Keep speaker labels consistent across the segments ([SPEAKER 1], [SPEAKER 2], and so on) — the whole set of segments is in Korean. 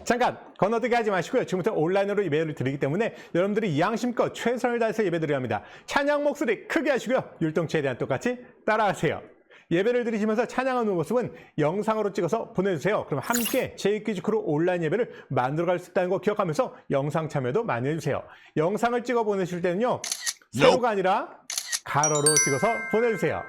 [SPEAKER 1] 잠깐 건너뛰기 하지 마시고요. 지금부터 온라인으로 예배를 드리기 때문에 여러분들이 양심껏 최선을 다해서 예배드려야 합니다. 찬양 목소리 크게 하시고요. 율동 최대한 똑같이 따라하세요. 예배를 드리시면서 찬양하는 모습은 영상으로 찍어서 보내주세요. 그럼 함께 제이키즈크루 온라인 예배를 만들어갈 수 있다는 거 기억하면서 영상 참여도 많이 해주세요. 영상을 찍어 보내실 때는요. 세로가 아니라 가로로 찍어서 보내주세요.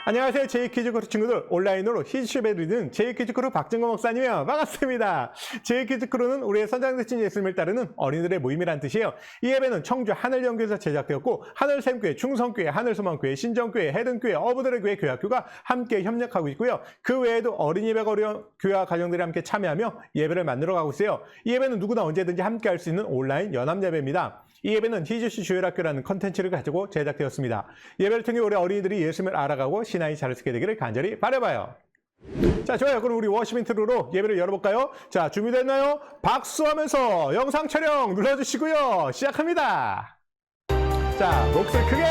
[SPEAKER 1] 안녕하세요. 제이키즈크루 친구들. 온라인으로 히즈쇼 예배 드리는 제이키즈크루 박정건 목사님이요. 반갑습니다. 제이키즈크루는 우리의 선장되신 예수님을 따르는 어린이들의 모임이란 뜻이에요. 이 예배는 청주 하늘연교에서 제작되었고 하늘샘교회, 충성교회, 하늘소망교회, 신정교회, 해등교회, 어부들의 교회, 교회학교가 함께 협력하고 있고요. 그 외에도 어린이 예배가 어려운 교회와 가정들이 함께 참여하며 예배를 만들어가고 있어요. 이 예배는 누구나 언제든지 함께 할 수 있는 온라인 연합 예배입니다. 이 예배는 히즈쇼 주일학교라는 컨텐츠를 가지고 제작되었습니다. 예배를 통해 우리 어린이들이 예수님을 알아가고 신앙이 자를 수 있게 되기를 간절히 바라봐요. 자, 좋아요. 그럼 우리 워시핑 트루로 예배를 열어볼까요? 자, 준비됐나요? 박수하면서 영상 촬영 눌러주시고요. 시작합니다. 자, 목소리 크게!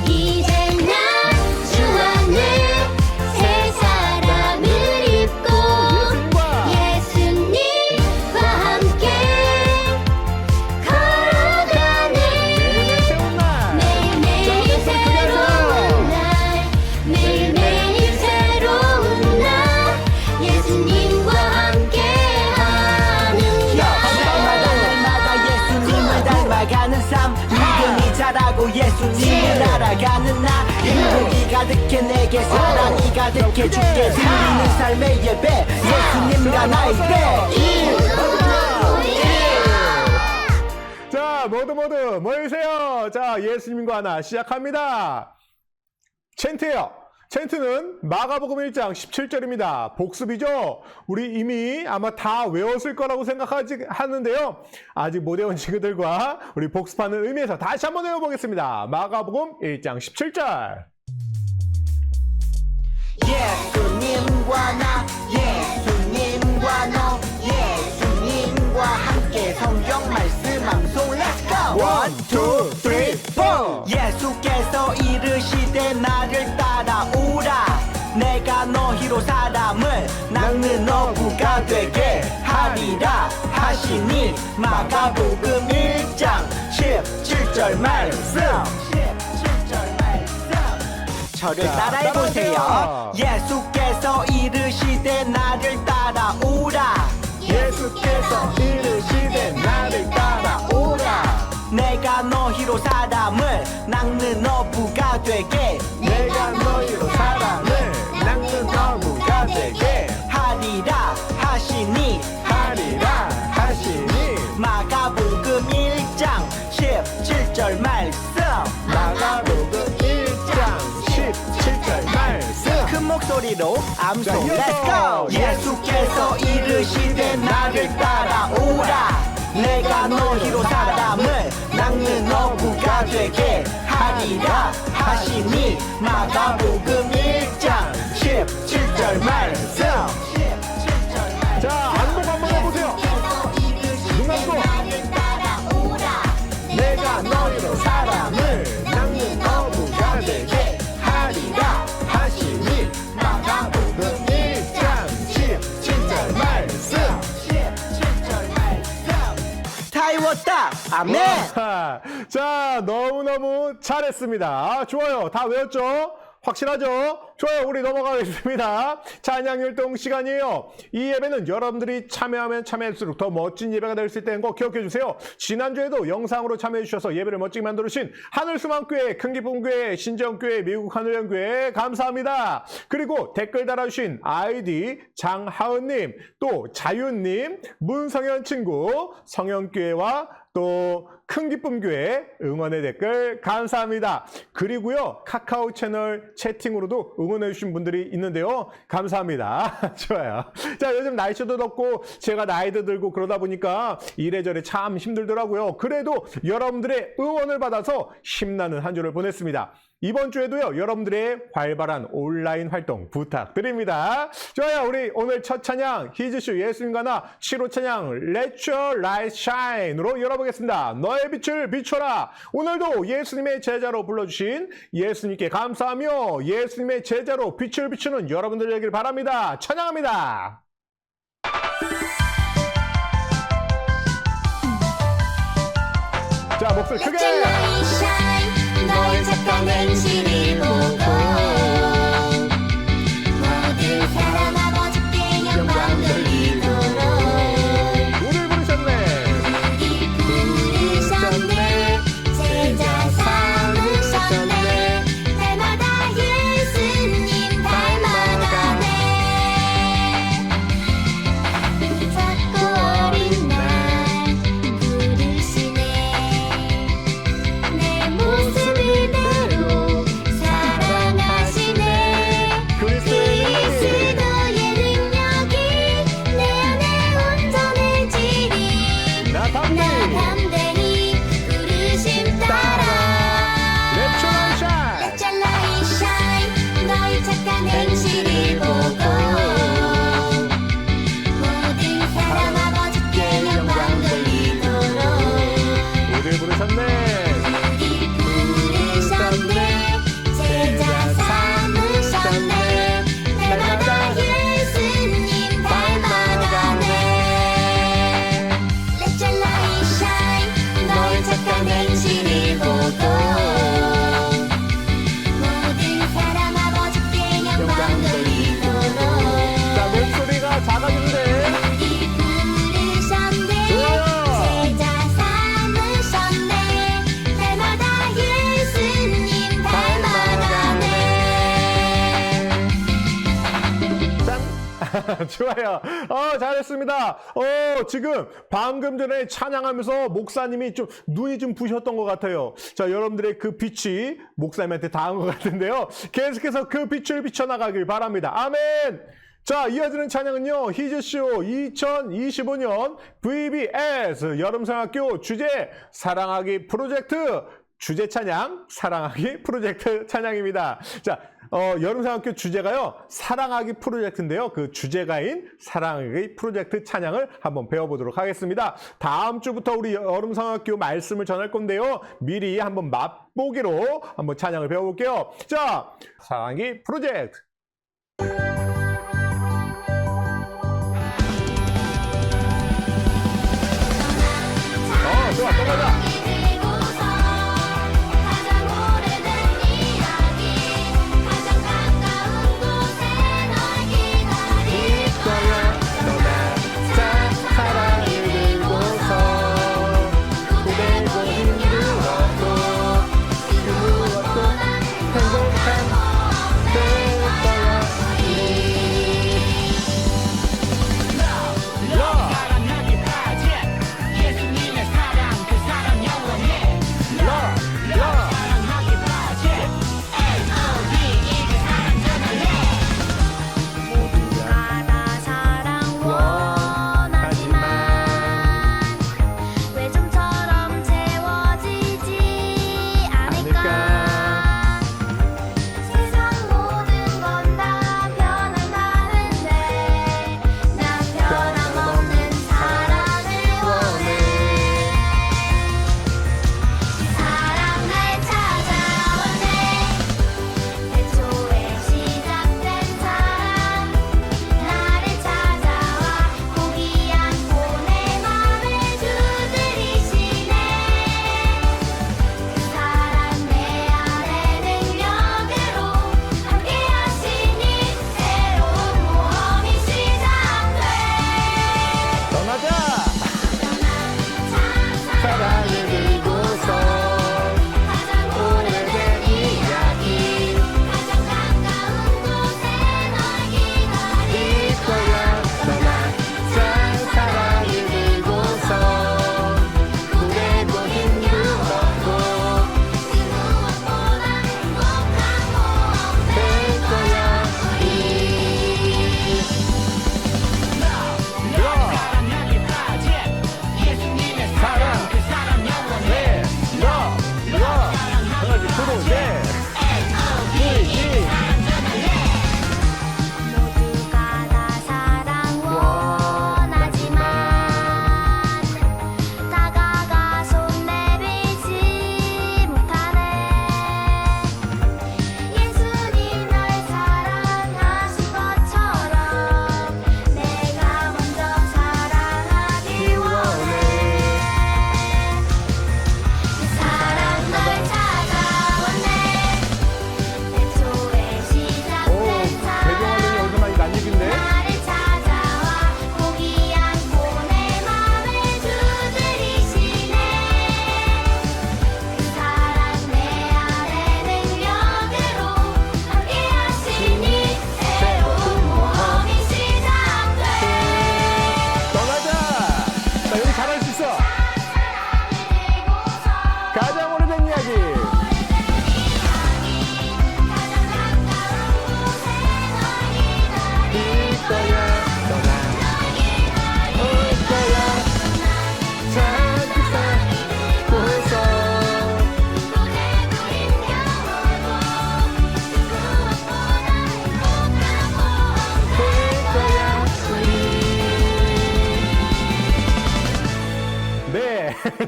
[SPEAKER 2] 이제 난 주 안에 새 사람을 입고 예수님과 함께 걸어가네. 매일매일 새로운 날, 매일매일 새로운 날, 예수님과 함께 하는
[SPEAKER 3] 날마다 예수님을 닮아가는 삶, 믿음이 자라고 예수님을 알아가는 나, 행복이 가득해 내게 사랑이 가득해 주께 드리는 삶의 예배, 예수님과 나의 배.
[SPEAKER 1] 자, 모두 모이세요. 자, 예수님과 하나 시작합니다. 챈트예요. 챈트는 마가복음 1장 17절입니다. 복습이죠. 우리 이미 아마 다 외웠을 거라고 생각하는데요. 아직 못 외운 친구들과 우리 복습하는 의미에서 다시 한번 외워보겠습니다. 마가복음 1장 17절.
[SPEAKER 3] 예수님과 나, 예수님과 너, 예수님과 함께 성경 말씀 암송. Let's go! 1, 2, 3, 4. 예수께서 이르시되 나를 따라오라. 내가 너희로 사람을 낚는 어부가 되게 하리라 하시니. 마가복음 1장 17절 말씀. 저를 따라해보세요. 예수께서 이르시되 나를 따라오라.
[SPEAKER 1] 예수께서 이르시되 나를 따라오라.
[SPEAKER 3] 내가 너희로 사람을 낚는 어부가 되게.
[SPEAKER 1] 내가 너희로 사람을 낚는 어부가 되게
[SPEAKER 3] 하리라 하시니.
[SPEAKER 1] 하리라 하시니.
[SPEAKER 3] 마가복음 1장 17절 말씀.
[SPEAKER 1] 마가복음 1장 17절 말씀.
[SPEAKER 3] 큰 목소리로 암송.
[SPEAKER 1] 자,
[SPEAKER 3] Let's go! 예수께서 이르시되 나를 따라오라. 내가 너희로 사람을 낚는 어부가 되게 하리라 하시니. 마가복음 1장 17절 말씀.
[SPEAKER 1] 자, 안복 한번 해보세요. 눈 감고. 내가 너희로 사람을 낚는 어부가 되게 하리라 하시니. 마가복음 1장 17절 말씀.
[SPEAKER 3] 다 외웠다. 아멘.
[SPEAKER 1] 자, 너무너무 잘했습니다. 좋아요. 다 외웠죠? 확실하죠? 좋아요. 우리 넘어가겠습니다. 찬양율동 시간이에요. 이 예배는 여러분들이 참여하면 참여할수록 더 멋진 예배가 될 수 있다는 거 기억해 주세요. 지난주에도 영상으로 참여해 주셔서 예배를 멋지게 만들어주신 하늘소망교회, 큰기쁨교회, 신정교회, 미국 하늘연교회 감사합니다. 그리고 댓글 달아주신 아이디 장하은님, 또 자윤님, 문성현 친구, 성현교회와 또 큰기쁨교회 응원의 댓글 감사합니다. 그리고요, 카카오 채널 채팅으로도 응원해 주신 분들이 있는데요. 감사합니다. 좋아요. 자, 요즘 날씨도 덥고 제가 나이도 들고 그러다 보니까 이래저래 참 힘들더라고요. 그래도 여러분들의 응원을 받아서 힘나는 한 주를 보냈습니다. 이번 주에도요, 여러분들의 활발한 온라인 활동 부탁드립니다. 좋아요. 우리 오늘 첫 찬양 히즈쇼 예수님과 나 7호 찬양 Let Your Light Shine으로 열어보겠습니다. 너의 빛을 비춰라. 오늘도 예수님의 제자로 불러주신 예수님께 감사하며 예수님의 제자로 빛을 비추는 여러분들 되길 바랍니다. 찬양합니다. 자, 목소리
[SPEAKER 2] Let
[SPEAKER 1] 크게.
[SPEAKER 2] your light shine 너의 착한 행실을 보고 모든 사람 아버지께 영광 돌리도록
[SPEAKER 1] 우리를 부르셨네.
[SPEAKER 2] 우리 부르셨네 제자 삼으셨네 날마다 예수님 닮아가네 작고 어린 날 부르시네 내 모습 이대로 사랑하시네 그리스도의 능력이 내 안에 온전해지리
[SPEAKER 1] 나
[SPEAKER 2] 나
[SPEAKER 1] 담대.
[SPEAKER 2] 담대히 부르심 따라
[SPEAKER 1] Let your light shine.
[SPEAKER 2] Let your light shine 너의 착한 행실을 보고 모든 사람 아버지께 영광 돌리도록
[SPEAKER 1] 우리를 부르셨네.
[SPEAKER 2] 우리 부르셨네 제자 삼으셨네 날마다 예수님 닮아가네 Let your light shine 너의 착한 행실을 보고 모든 사람 아버지께 영광 돌리도록
[SPEAKER 1] 자, 목소리가 작아진대.
[SPEAKER 2] 우리 부르셨네
[SPEAKER 1] 좋아요.
[SPEAKER 2] 제자 삼으셨네 날마다 예수님 닮아가네
[SPEAKER 1] 짠. 좋아요. 잘했습니다. 지금 방금 전에 찬양하면서 목사님이 좀 눈이 좀 부셨던 것 같아요. 자, 여러분들의 그 빛이 목사님한테 닿은 것 같은데요. 계속해서 그 빛을 비춰나가길 바랍니다. 아멘. 자, 이어지는 찬양은요, 히즈쇼 2025년 VBS 여름성학교 주제 사랑하기 프로젝트 주제 찬양, 사랑하기 프로젝트 찬양입니다. 자, 여름성학교 주제가요, 사랑하기 프로젝트인데요. 그 주제가인 사랑하기 프로젝트 찬양을 한번 배워보도록 하겠습니다. 다음 주부터 우리 여름성학교 말씀을 전할 건데요. 미리 한번 맛보기로 한번 찬양을 배워볼게요. 자, 사랑하기 프로젝트. 좋아, 또 가자.
[SPEAKER 2] 들고서 가장 오래된 이야기 가장 가까운 곳에 널 기다릴 거야
[SPEAKER 1] 너나 사랑을 들고서 고백을 힘들어도 그 무엇보다 행복한 때가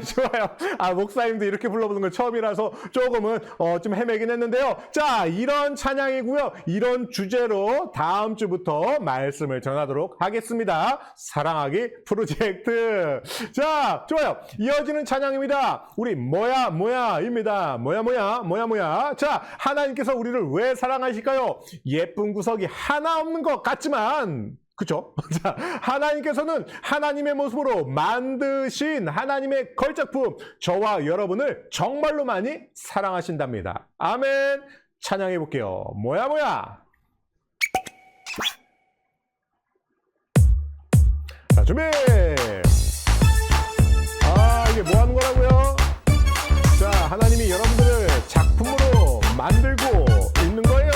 [SPEAKER 1] 좋아요. 목사님도 이렇게 불러보는 건 처음이라서 조금은 좀 헤매긴 했는데요. 자, 이런 찬양이고요. 이런 주제로 다음 주부터 말씀을 전하도록 하겠습니다. 사랑하기 프로젝트. 자, 좋아요. 이어지는 찬양입니다. 우리 뭐야입니다. 뭐야. 자, 하나님께서 우리를 왜 사랑하실까요? 예쁜 구석이 하나 없는 것 같지만 그쵸? 자, 하나님께서는 하나님의 모습으로 만드신 하나님의 걸작품, 저와 여러분을 정말로 많이 사랑하신답니다. 아멘. 찬양해 볼게요. 뭐야. 자, 준비. 이게 뭐 하는 거라고요? 자, 하나님이 여러분들을 작품으로 만들고 있는 거예요.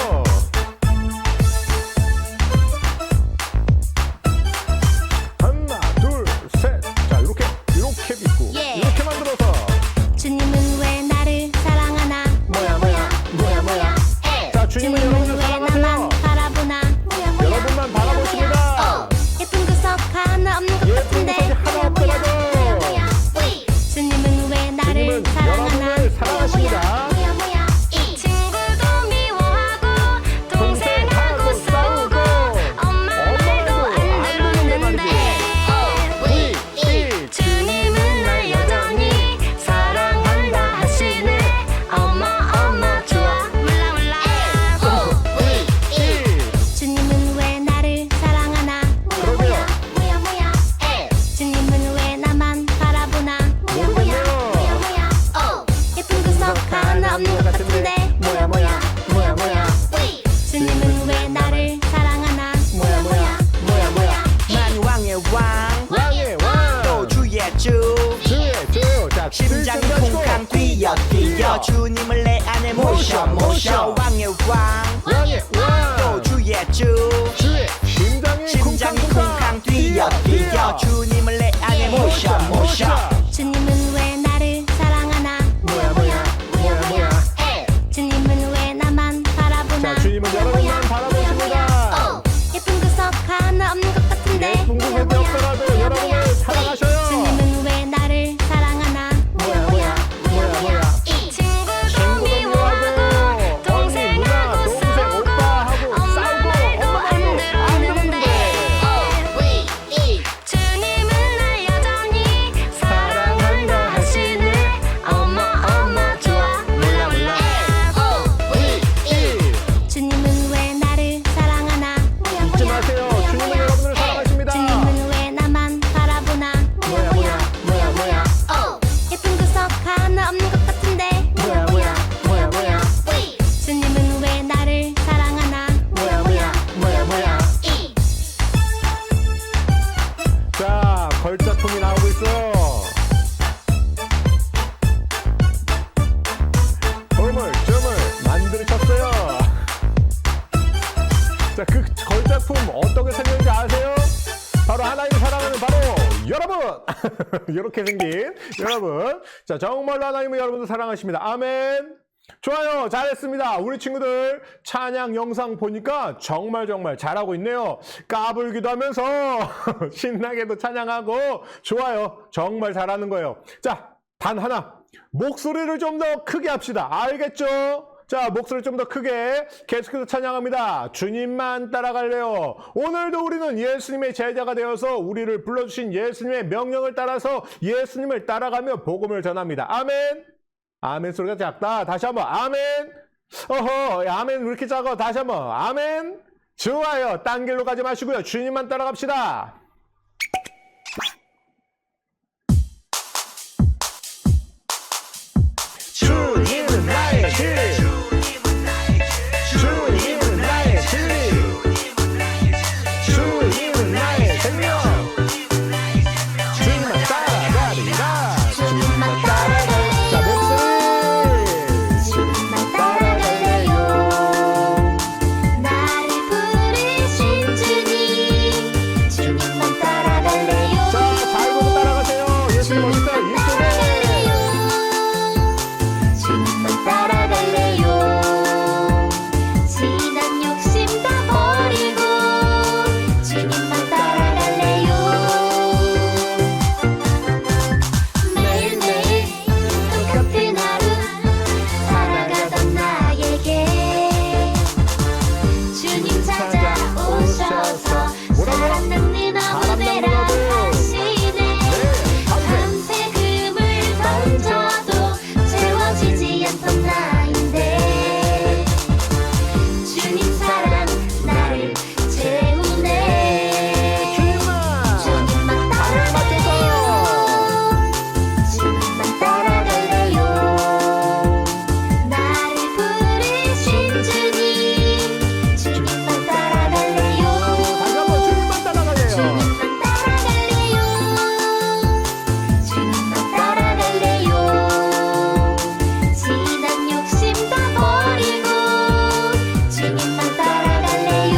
[SPEAKER 1] 이렇게 빗고 이렇게 만들어서
[SPEAKER 2] 주님은 왜 나를 사랑하나
[SPEAKER 1] 뭐야. 자, 주님은 여러분을
[SPEAKER 2] 왜
[SPEAKER 1] 사랑하세요.
[SPEAKER 2] 나만 바라보나
[SPEAKER 1] 여러분만 바라보십니다.
[SPEAKER 2] 예쁜 구석 하나 없는 것
[SPEAKER 1] 예쁜
[SPEAKER 2] 같은데
[SPEAKER 1] 구석이 하나 없더라도
[SPEAKER 2] 주님은 왜 나를
[SPEAKER 1] 주님은
[SPEAKER 2] 사랑하나
[SPEAKER 1] 여러분을 사랑하십니다.
[SPEAKER 2] 친구도 미워하고 동생하고 싸우고 엄마 말도 안 듣는데 주님은 날 여전히 사랑한다 하시네. 엄마 좋아 몰라 주님은 왜 나를 사랑하나 뭐야 주님은 왜 나만 바라보나
[SPEAKER 1] 모르겠네요.
[SPEAKER 2] 예쁜 구석 하나 없는 것 같은데
[SPEAKER 1] 뭐야.
[SPEAKER 2] 주님은 왜 나를 사랑하나
[SPEAKER 3] 난 왕의 왕 또 주의 주
[SPEAKER 1] 자,
[SPEAKER 3] 심장이
[SPEAKER 1] 들뜬
[SPEAKER 3] 쿵쾅 뛰어 주님을 내 안에 모셔 왕의 왕 또 주의 주
[SPEAKER 1] 주의
[SPEAKER 3] 심장이 쿵쾅 뛰어 주님을 내 안에 모셔
[SPEAKER 2] 주님은 왜 나를 사랑하나
[SPEAKER 1] 뭐야.
[SPEAKER 2] 주님은 왜 나만 바라보나
[SPEAKER 1] 자, 주님은 여러분만 바라보십니다.
[SPEAKER 2] 예쁜 구석 하나 없는 것 같은데
[SPEAKER 1] 예쁜 구석이 없더라도 여러분을 사랑하셔요.
[SPEAKER 2] 주님은 왜 나를 사랑하나
[SPEAKER 1] 뭐야.
[SPEAKER 2] 친구도 미워하고 동생하고 싸우고
[SPEAKER 1] 오빠하고
[SPEAKER 2] 엄마 말도 안 들었는데 주님은 날 여전히 사랑한다 하시네. 엄마 좋아 몰라 주님은 왜 나를 사랑하나
[SPEAKER 1] 잊지 마세요. 주님은 여러분을 사랑하십니다.
[SPEAKER 2] 주님은 왜 나만 바라보나
[SPEAKER 1] 뭐야.
[SPEAKER 2] 예쁜 구석 하나 없는 것 같은데
[SPEAKER 1] 뭐야.
[SPEAKER 2] 주님은 왜 나를 사랑하나
[SPEAKER 1] 뭐야. 자, 걸작품이 나오고 있어요. 보물점을 만들으셨어요. 자, 그 걸작품 어떻게 생겼는지 아세요? 바로 하나님 사랑하는 바로 여러분! 이렇게 생긴 여러분. 자, 정말로 하나님은 여러분을 사랑하십니다. 아멘. 좋아요. 잘했습니다. 우리 친구들 찬양 영상 보니까 정말 잘하고 있네요. 까불기도 하면서 신나게도 찬양하고 좋아요. 정말 잘하는 거예요. 자, 단 하나. 목소리를 좀 더 크게 합시다. 알겠죠? 자, 목소리를 좀 더 크게 계속해서 찬양합니다. 주님만 따라갈래요. 오늘도 우리는 예수님의 제자가 되어서 우리를 불러주신 예수님의 명령을 따라서 예수님을 따라가며 복음을 전합니다. 아멘. 아멘 소리가 작다. 다시 한번 아멘. 아멘 왜 이렇게 작아? 다시 한번 아멘. 좋아요. 딴 길로 가지 마시고요. 주님만 따라갑시다. 주님은 나의 길. 주님은 나의 진리. 주님은 나의 생명. 주님만 따라가리라. 주님만 따라가리라. 자, 목소리.
[SPEAKER 2] 주님만 따라갈래요. 나를 부르신 주님 주님만 따라갈래요.
[SPEAKER 1] 자, 잘 보고 따라가세요. 예수님 멋있다. 이쪽에.
[SPEAKER 2] 주님만 따라갈래요. 지난 욕심 다 버리고 주님만 따라갈래요. 사랑 남는 어부대라 하시네 밤새 금을 던져도 채워지지 않던 나인데 주님 사랑 나를 채우네 주님만 따라갈래요 주님만 따라갈래요 나를 부르신 주님 주님만 따라갈래요
[SPEAKER 1] 다시 한번 주님만 따라가래요.
[SPEAKER 2] 주님만 따라갈래요 주님만 따라갈래요 지난 욕심 다 버리고 주님만 따라갈래요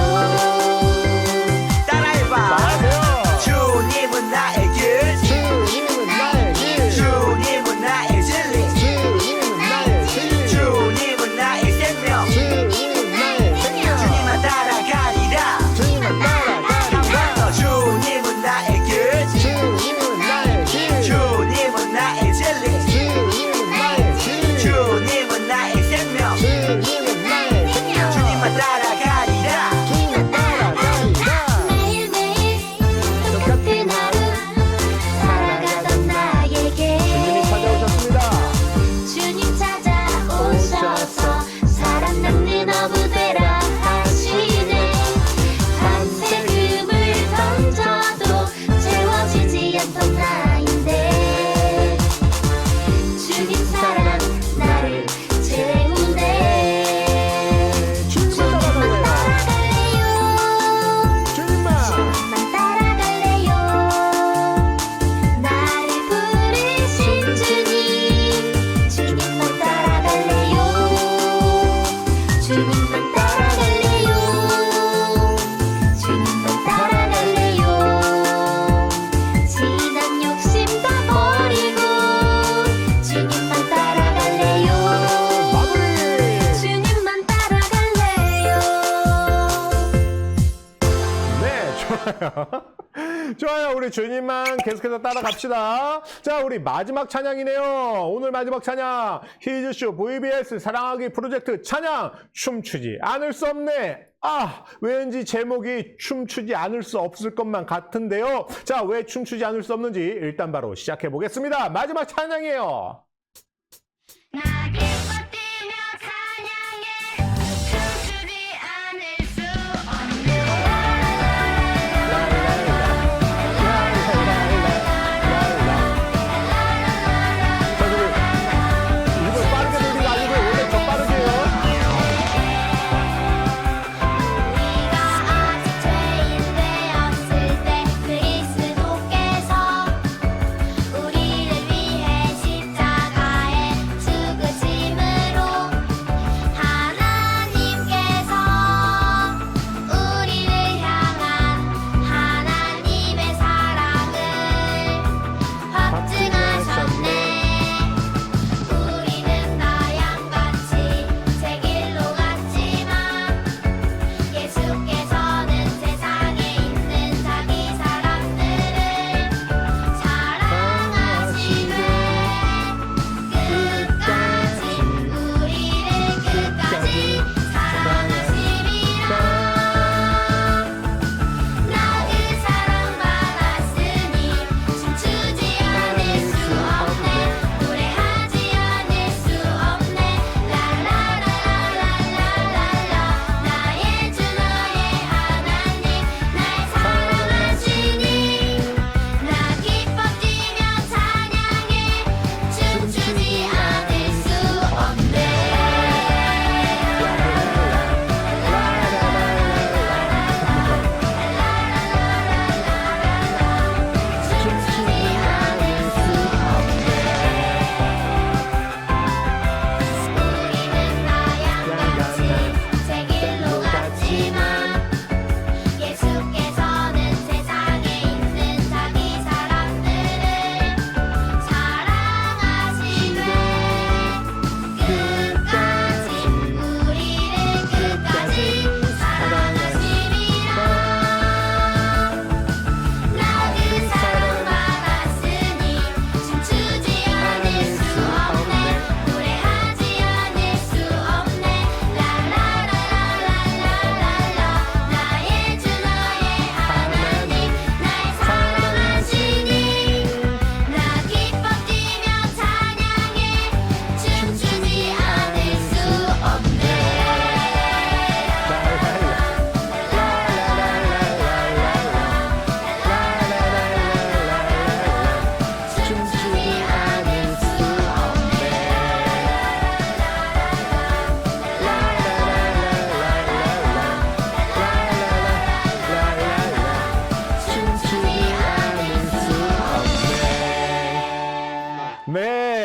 [SPEAKER 3] 따라해봐
[SPEAKER 1] 따라하세요.
[SPEAKER 3] 주님은 나의 길
[SPEAKER 1] 주님은 나의 길.
[SPEAKER 3] 주님은 나의 진리
[SPEAKER 1] 주님은 나의 길.
[SPEAKER 3] 주님은 나의 생명
[SPEAKER 1] 주님은 나의 생명.
[SPEAKER 3] 주님만 따라가리라
[SPEAKER 1] 주님만 따라가리라.
[SPEAKER 3] 한번더 주님은 나의 길
[SPEAKER 1] 주님은 나의 길.
[SPEAKER 3] 주님은 나의 진리
[SPEAKER 1] 주님은 나의 길.
[SPEAKER 3] 주님은 나의 생명
[SPEAKER 1] 주님은 나의 생명.
[SPEAKER 3] 주님만 따라가리라
[SPEAKER 1] 주님만 따라가리라.
[SPEAKER 2] 매일매일 똑같은 하루 살아가던 나에게
[SPEAKER 1] 주님이 찾아오셨습니다.
[SPEAKER 2] 주님 찾아오셔서 사랑 남는 어부되라 하시네 밤새 금을 던져도 채워지지 않던 나인데 주님 사랑 나를 채우네
[SPEAKER 1] 주님만 따라갈래요.
[SPEAKER 2] 따라갈래요
[SPEAKER 1] 주님만.
[SPEAKER 2] 따라갈래요 나를 부르신 주님 주님만 따라갈래요 주님만 따라갈래요 주님만 따라갈래요 지난 욕심 다 버리고 주님만 따라갈래요
[SPEAKER 1] 마무리.
[SPEAKER 2] 주님만 따라갈래요
[SPEAKER 1] 네, 좋아요. 좋아요. 우리 주님만 계속해서 따라갑시다. 자, 우리 마지막 찬양이네요. 오늘 마지막 찬양. 히즈쇼 VBS 사랑하기 프로젝트 찬양. 춤추지 않을 수 없네. 아, 왠지 제목이 춤추지 않을 수 없을 것만 같은데요. 자, 왜 춤추지 않을 수 없는지 일단 바로 시작해 보겠습니다. 마지막 찬양이에요.
[SPEAKER 2] 나 기뻐 뛰며 찬양해 춤추지 않을 수 없는
[SPEAKER 1] 이걸 빠르게 돌리는 거 아니고 원래 더 빠르게요.
[SPEAKER 2] 우리가 아직 죄인 되었을 때 그리스도께서 우리를 위해 십자가에 죽으심을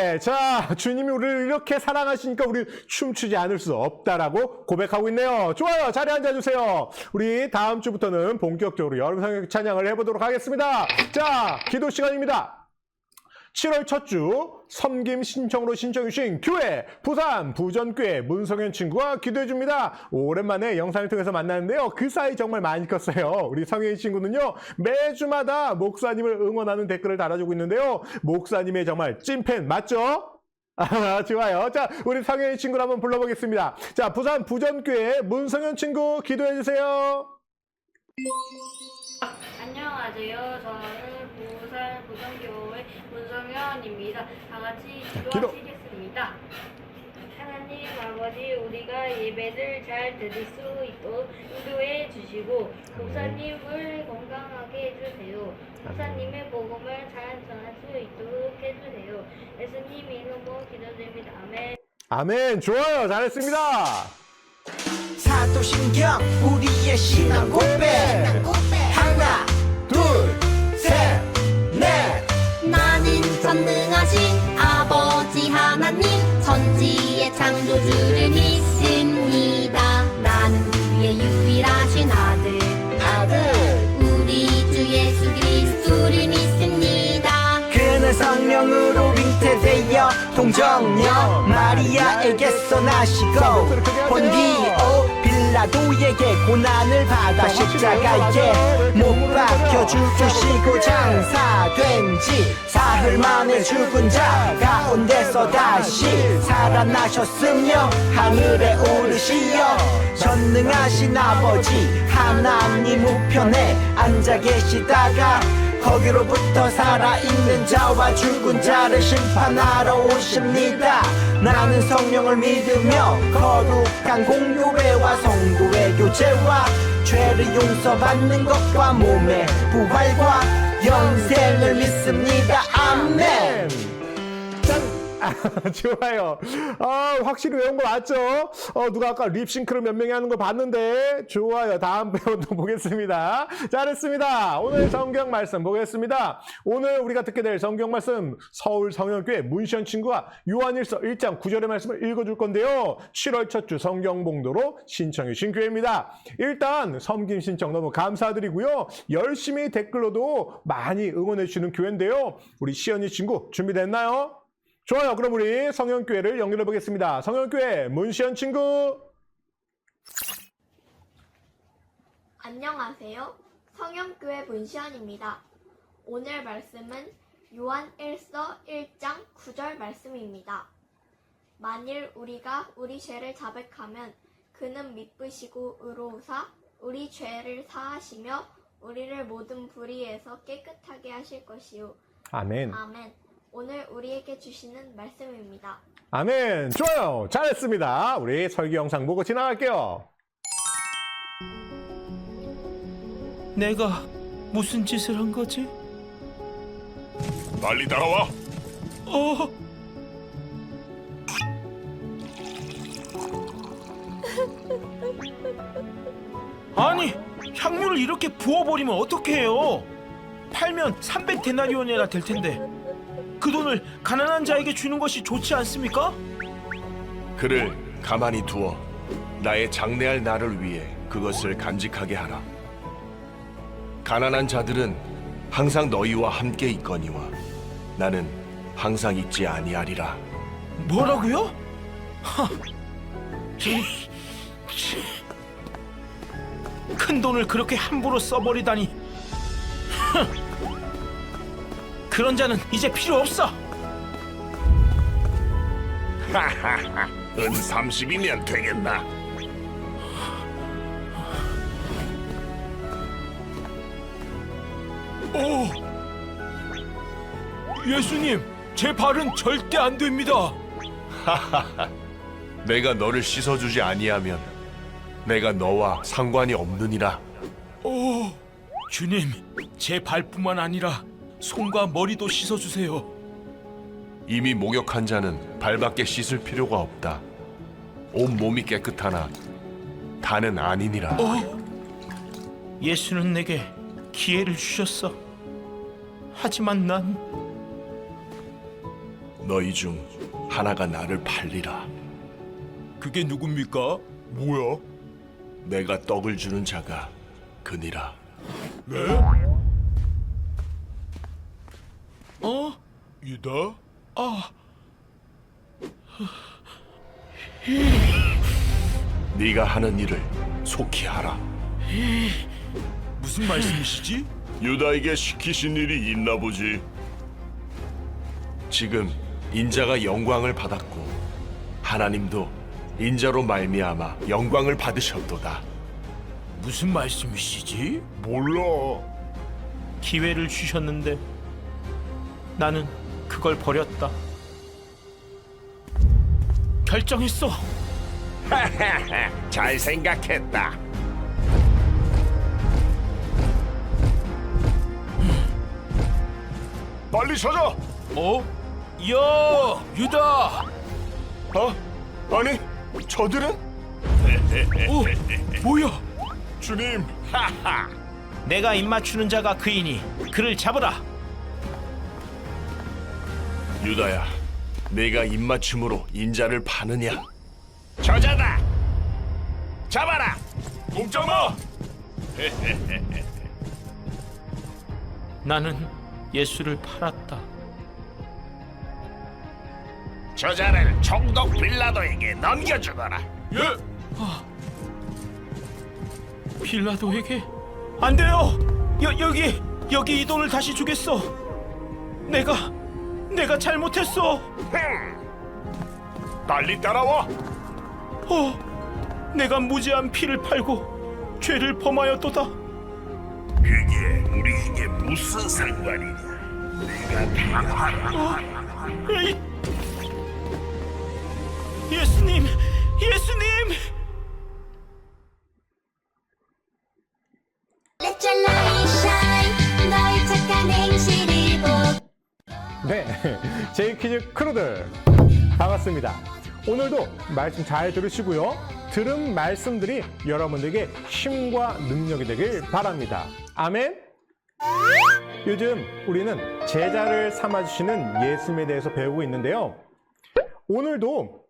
[SPEAKER 1] 네, 자, 주님이 우리를 이렇게 사랑하시니까 우리 춤추지 않을 수 없다라고 고백하고 있네요. 좋아요. 자리에 앉아주세요. 우리 다음 주부터는 본격적으로 여름 성경 찬양을 해보도록 하겠습니다. 자, 기도 시간입니다. 7월 첫 주 섬김 신청으로 신청해 주신 교회 부산 부전교회 문성현 친구가 기도해 줍니다. 오랜만에 영상을 통해서 만났는데요. 그 사이 정말 많이 컸어요. 우리 성현 친구는요. 매주마다 목사님을 응원하는 댓글을 달아주고 있는데요. 목사님의 정말 찐팬 맞죠? 아, 좋아요. 자, 우리 성현 친구를 한번 불러보겠습니다. 자, 부산 부전교회 문성현 친구 기도해 주세요.
[SPEAKER 4] 안녕하세요. 저는 부산 부정교회 문성현입니다. 다 같이
[SPEAKER 1] 기도.
[SPEAKER 4] 기도하시겠습니다. 하나님 아버지, 우리가 예배를 잘 드릴 수 있도록 인도해 주시고 목사님을 건강하게 해주세요. 목사님의 복음을 잘 전할 수 있도록 해주세요. 예수님 이름으로 기도드립니다. 아멘.
[SPEAKER 1] 아멘. 좋아요. 잘했습니다.
[SPEAKER 3] 사도신경 우리의 신앙 고백 하나 둘셋넷
[SPEAKER 2] 나는 전능하신 아버지 하나님 천지의 창조주를 믿습니다. 나는 그의 유일하신 아들 우리 주 예수 그리스도를 믿습니다.
[SPEAKER 3] 그는 성령으로 잉태되어 동정녀 마리아에게서 나시고 본디오 빌라도에게 고난을 받아 십자가에 못 박혀 죽으시고 장사된 지 사흘 만에 죽은 자 가운데서 다시 살아나셨으며 하늘에 오르시어 전능하신 아버지 하나님 우편에 앉아 계시다가 거기로부터 살아있는 자와 죽은 자를 심판하러 오십니다. 나는 성령을 믿으며 거룩한 공교회와 성도의 교제와 죄를 용서받는 것과 몸의 부활과 영생을 믿습니다. 아멘.
[SPEAKER 1] 좋아요. 확실히 외운 거 맞죠? 누가 아까 립싱크를 몇 명이 하는 거 봤는데 좋아요. 다음 배워도 보겠습니다. 잘했습니다. 오늘 성경 말씀 보겠습니다. 오늘 우리가 듣게 될 성경 말씀 서울 성현교회 문시현 친구가 요한일서 1장 9절의 말씀을 읽어줄 건데요. 7월 첫 주 성경 봉도로 신청해 주신 교회입니다. 일단 섬김 신청 너무 감사드리고요. 열심히 댓글로도 많이 응원해 주시는 교회인데요. 우리 시연이 친구 준비됐나요? 좋아요. 그럼 우리 성현교회를 연결해 보겠습니다. 성현교회 문시현 친구.
[SPEAKER 5] 안녕하세요. 성현교회 문시현입니다. 오늘 말씀은 요한 1서 1장 9절 말씀입니다. 만일 우리가 우리 죄를 자백하면 그는 미쁘시고 의로우사 우리 죄를 사하시며 우리를 모든 불의에서 깨끗하게 하실 것이요.
[SPEAKER 1] 아멘.
[SPEAKER 5] 아멘. 오늘 우리에게 주시는 말씀입니다.
[SPEAKER 1] 아멘. 좋아요. 잘했습니다. 우리 설교 영상 보고 지나갈게요.
[SPEAKER 6] 내가 무슨 짓을 한 거지?
[SPEAKER 7] 빨리 따라와.
[SPEAKER 6] 아니, 향유를 이렇게 부어버리면 어떡해요? 팔면 300데나리온이나 될 텐데 그 돈을 가난한 자에게 주는 것이 좋지 않습니까?
[SPEAKER 7] 그를 가만히 두어 나의 장래할 날을 위해 그것을 간직하게 하라. 가난한 자들은 항상 너희와 함께 있거니와 나는 항상 있지 아니하리라.
[SPEAKER 6] 뭐라고요? 큰 돈을 그렇게 함부로 써버리다니. 그런 자는 이제 필요 없어.
[SPEAKER 7] 하하하, 은 30이면 되겠나?
[SPEAKER 6] 예수님, 제 발은 절대 안 됩니다.
[SPEAKER 7] 내가 너를 씻어주지 아니하면 내가 너와 상관이 없느니라.
[SPEAKER 6] 주님, 제 발뿐만 아니라 손과 머리도 씻어주세요.
[SPEAKER 7] 이미 목욕한 자는 발밖에 씻을 필요가 없다. 온 몸이 깨끗하나 다는 아니니라.
[SPEAKER 6] 예수는 내게 기회를 주셨어. 하지만 난
[SPEAKER 7] 너희 중 하나가 나를 팔리라.
[SPEAKER 6] 그게 누굽니까?
[SPEAKER 7] 뭐야? 내가 떡을 주는 자가 그니라.
[SPEAKER 6] 어?
[SPEAKER 7] 유다? 네가 하는 일을 속히 하라.
[SPEAKER 6] 무슨 말씀이시지?
[SPEAKER 7] 유다에게 시키신 일이 있나 보지. 지금 인자가 영광을 받았고 하나님도 인자로 말미암아 영광을 받으셨도다.
[SPEAKER 6] 무슨 말씀이시지?
[SPEAKER 7] 몰라.
[SPEAKER 6] 기회를 주셨는데 나는 그걸 버렸다. 결정했어.
[SPEAKER 7] 잘 생각했다. 빨리 찾아.
[SPEAKER 6] 어? 야, 유다.
[SPEAKER 7] 아니, 저들은?
[SPEAKER 6] 뭐야?
[SPEAKER 7] 주님.
[SPEAKER 6] 내가 입맞추는 자가 그이니 그를 잡으라.
[SPEAKER 7] 유다야, 내가 입맞춤으로 인자를 파느냐? 저자다. 잡아라. 꼼짝 마.
[SPEAKER 6] 나는 예수를 팔았다.
[SPEAKER 7] 저자를 총독 빌라도에게 넘겨주거라. 예.
[SPEAKER 6] 빌라도에게? 안 돼요. 여기 이 돈을 다시 주겠어. 내가 잘못했어.
[SPEAKER 7] 빨리 따라와.
[SPEAKER 6] 내가 무지한 피를 팔고 죄를 범하였도다.
[SPEAKER 7] 그게 우리에게 무슨 상관이냐? 내가 다 알아.
[SPEAKER 6] 에이. 예수님.
[SPEAKER 2] Let your light shine. 너의 착한 행실을 보.
[SPEAKER 1] 네, 제이퀴즈 크루들 반갑습니다. 오늘도 말씀 잘 들으시고요. 들은 말씀들이 여러분들에게 힘과 능력이 되길 바랍니다. 아멘. 요즘 우리는 제자를 삼아주시는 예수님에 대해서 배우고 있는데요. 오늘도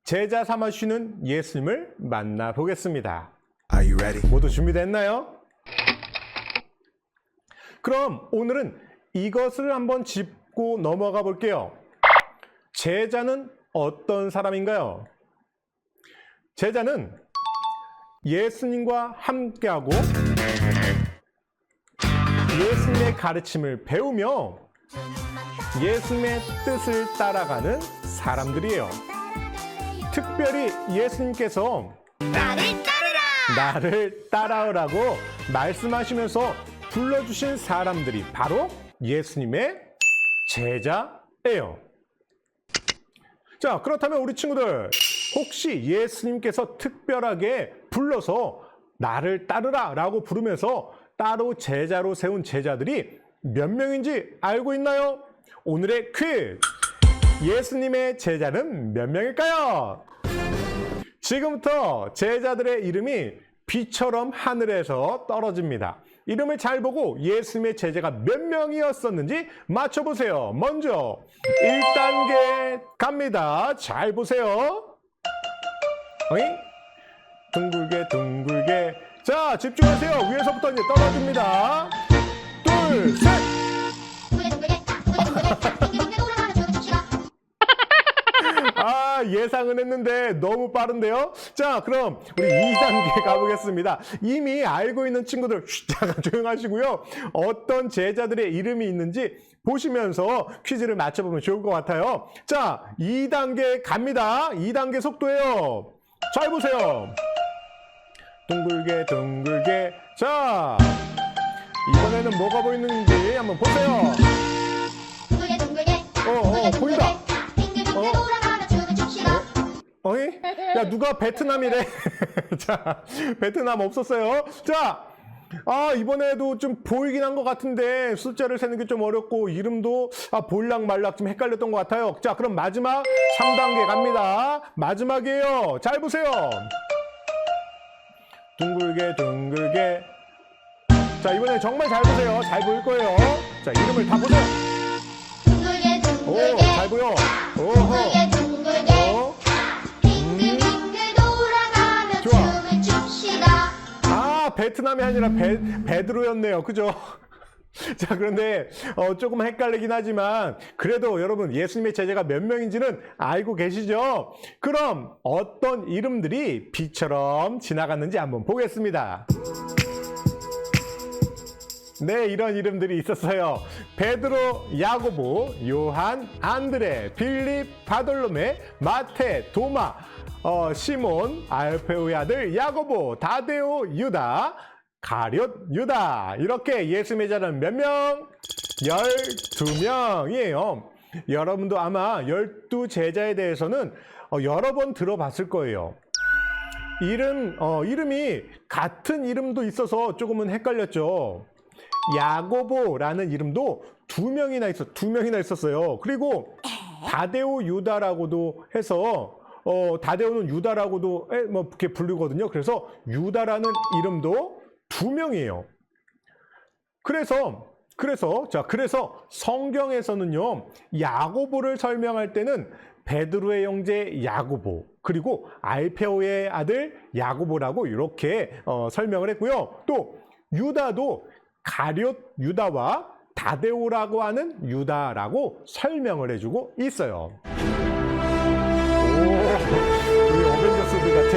[SPEAKER 1] 제자 삼아주시는 예수님을 만나보겠습니다.
[SPEAKER 8] Are you ready?
[SPEAKER 1] 모두 준비됐나요? 그럼 오늘은 이것을 한번 짚고 넘어가 볼게요. 제자는 어떤 사람인가요? 제자는 예수님과 함께하고 예수님의 가르침을 배우며 예수님의 뜻을 따라가는 사람들이에요. 특별히 예수님께서 나를 따라오라고 말씀하시면서 불러주신 사람들이 바로 예수님의 제자예요. 자, 그렇다면 우리 친구들, 혹시 예수님께서 특별하게 불러서 나를 따르라 라고 부르면서 따로 제자로 세운 제자들이 몇 명인지 알고 있나요? 오늘의 퀴즈! 예수님의 제자는 몇 명일까요? 지금부터 제자들의 이름이 비처럼 하늘에서 떨어집니다. 이름을 잘 보고 예수님의 제자가 몇 명이었었는지 맞춰보세요. 먼저 1단계 갑니다. 잘 보세요. 어잉? 둥글게 둥글게. 자, 집중하세요. 위에서부터 이제 떨어집니다. 둘, 셋. 아, 예상은 했는데 너무 빠른데요? 자, 그럼 우리 2단계 가보겠습니다. 이미 알고 있는 친구들 잠깐 조용하시고요. 어떤 제자들의 이름이 있는지 보시면서 퀴즈를 맞춰보면 좋을 것 같아요. 자, 2단계 갑니다. 2단계 속도예요. 잘 보세요. 둥글게 둥글게. 자, 이번에는 뭐가 보이는지 한번 보세요. 보인다. 어이? 야, 누가 베트남이래? 자, 베트남 없었어요. 자, 이번에도 좀 보이긴 한 것 같은데 숫자를 세는 게 좀 어렵고 이름도 볼락말락 좀 헷갈렸던 것 같아요. 자, 그럼 마지막 3단계 갑니다. 마지막이에요. 잘 보세요. 둥글게 둥글게. 자, 이번에 정말 잘 보세요. 잘 보일 거예요. 자, 이름을 다 보세요. 오,
[SPEAKER 2] 둥글게
[SPEAKER 1] 잘 보여. 오호.
[SPEAKER 2] 둥글게 빙글빙글 돌아가며
[SPEAKER 1] 좋아.
[SPEAKER 2] 춤을 춥시다.
[SPEAKER 1] 아, 베트남이 아니라 베드로였네요. 그죠? 자, 그런데 조금 헷갈리긴 하지만 그래도 여러분 예수님의 제자가 몇 명인지는 알고 계시죠? 그럼 어떤 이름들이 비처럼 지나갔는지 한번 보겠습니다. 네, 이런 이름들이 있었어요. 베드로, 야고보, 요한, 안드레, 빌립, 바돌로메, 마테, 도마, 시몬, 알페오의 아들 야고보, 다데오, 유다, 가룟, 유다. 이렇게 예수님의 제자는 몇 명? 12명이에요. 여러분도 아마 12제자에 대해서는 여러 번 들어봤을 거예요. 이름이 같은 이름도 있어서 조금은 헷갈렸죠. 야고보라는 이름도 두 명이나 있었어요. 그리고 다데오 유다라고도 해서 다데오는 유다라고도 뭐 이렇게 부르거든요. 그래서 유다라는 이름도 두 명이에요. 그래서 성경에서는요, 야고보를 설명할 때는 베드로의 형제 야고보, 그리고 알페오의 아들 야고보라고 이렇게 설명을 했고요. 또 유다도 가룟 유다와 다데오라고 하는 유다라고 설명을 해주고 있어요. 오, 우리 어벤져스들 같아.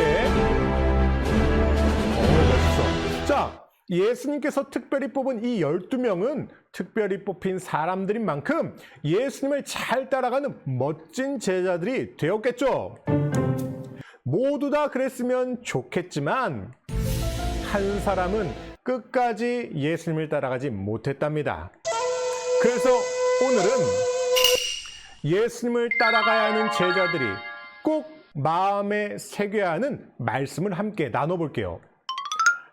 [SPEAKER 1] 멋있어. 자, 예수님께서 특별히 뽑은 이 12명은 특별히 뽑힌 사람들인 만큼 예수님을 잘 따라가는 멋진 제자들이 되었겠죠. 모두 다 그랬으면 좋겠지만 한 사람은 끝까지 예수님을 따라가지 못했답니다. 그래서 오늘은 예수님을 따라가야 하는 제자들이 꼭 마음에 새겨야 하는 말씀을 함께 나눠볼게요.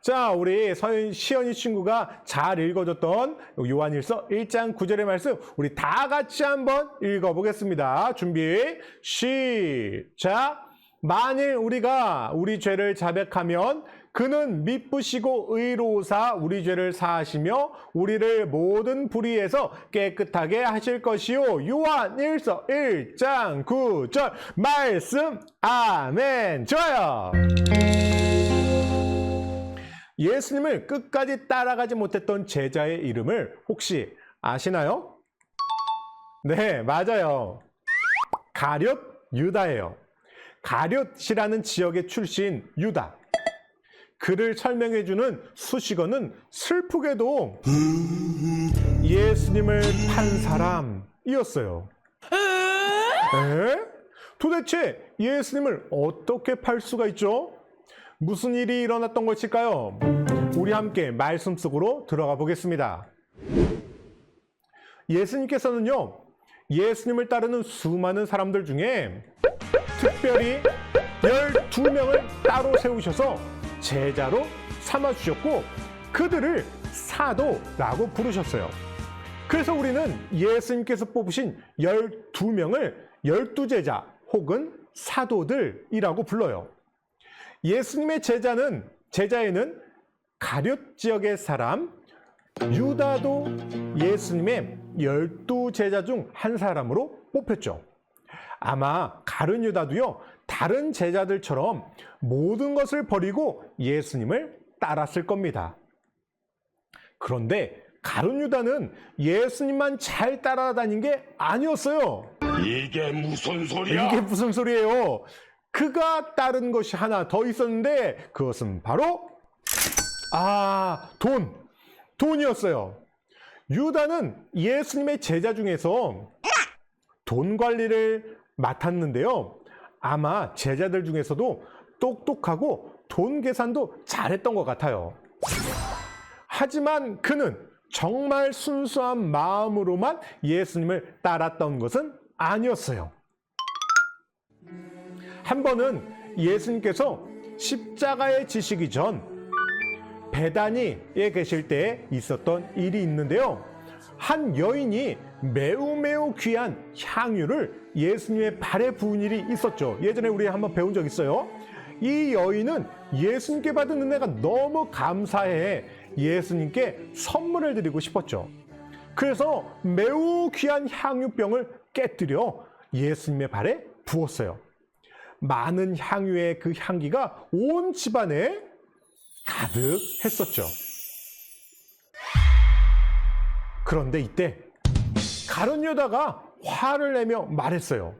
[SPEAKER 1] 자, 우리 시연이 친구가 잘 읽어줬던 요한일서 1장 9절의 말씀 우리 다 같이 한번 읽어보겠습니다. 준비, 시작! 만일 우리가 우리 죄를 자백하면 그는 미쁘시고 의로우사 우리 죄를 사하시며 우리를 모든 불의에서 깨끗하게 하실 것이요. 요한일서 1장 9절 말씀. 아멘. 좋아요. 예수님을 끝까지 따라가지 못했던 제자의 이름을 혹시 아시나요? 네, 맞아요. 가룟 유다예요. 가룟이라는 지역의 출신 유다. 그를 설명해주는 수식어는 슬프게도 예수님을 판 사람이었어요. 에? 도대체 예수님을 어떻게 팔 수가 있죠? 무슨 일이 일어났던 것일까요? 우리 함께 말씀 속으로 들어가 보겠습니다. 예수님께서는요, 예수님을 따르는 수많은 사람들 중에 특별히 12명을 따로 세우셔서 제자로 삼아주셨고 그들을 사도라고 부르셨어요. 그래서 우리는 예수님께서 뽑으신 12명을 12제자 혹은 사도들이라고 불러요. 예수님의 제자에는 가룟 지역의 사람 유다도 예수님의 12제자 중 한 사람으로 뽑혔죠. 아마 가룟 유다도요, 다른 제자들처럼 모든 것을 버리고 예수님을 따랐을 겁니다. 그런데 가룟 유다는 예수님만 잘 따라다닌 게 아니었어요.
[SPEAKER 8] 이게 무슨 소리야?
[SPEAKER 1] 이게 무슨 소리예요? 그가 따른 것이 하나 더 있었는데 그것은 바로 돈이었어요. 유다는 예수님의 제자 중에서 돈 관리를 맡았는데요. 아마 제자들 중에서도 똑똑하고 돈 계산도 잘했던 것 같아요. 하지만 그는 정말 순수한 마음으로만 예수님을 따랐던 것은 아니었어요. 한 번은 예수님께서 십자가에 지시기 전 베다니에 계실 때 있었던 일이 있는데요. 한 여인이 매우 귀한 향유를 예수님의 발에 부은 일이 있었죠. 예전에 우리 한번 배운 적 있어요. 이 여인은 예수님께 받은 은혜가 너무 감사해 예수님께 선물을 드리고 싶었죠. 그래서 매우 귀한 향유병을 깨뜨려 예수님의 발에 부었어요. 많은 향유의 그 향기가 온 집안에 가득했었죠. 그런데 이때 가룟 유다가 화를 내며 말했어요.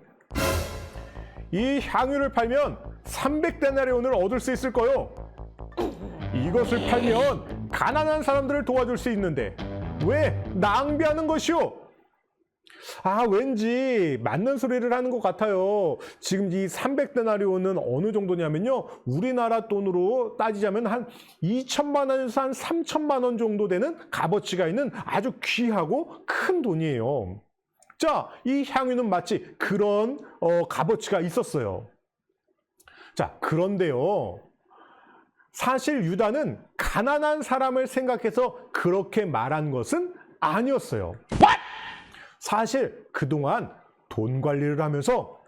[SPEAKER 1] 이 향유를 팔면 300데나리온을 얻을 수 있을 거요. 이것을 팔면 가난한 사람들을 도와줄 수 있는데 왜 낭비하는 것이오? 왠지 맞는 소리를 하는 것 같아요. 지금 이 300데나리온은 어느 정도냐면요, 우리나라 돈으로 따지자면 한 2천만 원에서 한 3천만 원 정도 되는 값어치가 있는 아주 귀하고 큰 돈이에요. 자, 이 향유는 마치 그런 값어치가 있었어요. 자, 그런데요, 사실 유다는 가난한 사람을 생각해서 그렇게 말한 것은 아니었어요. 사실 그동안 돈 관리를 하면서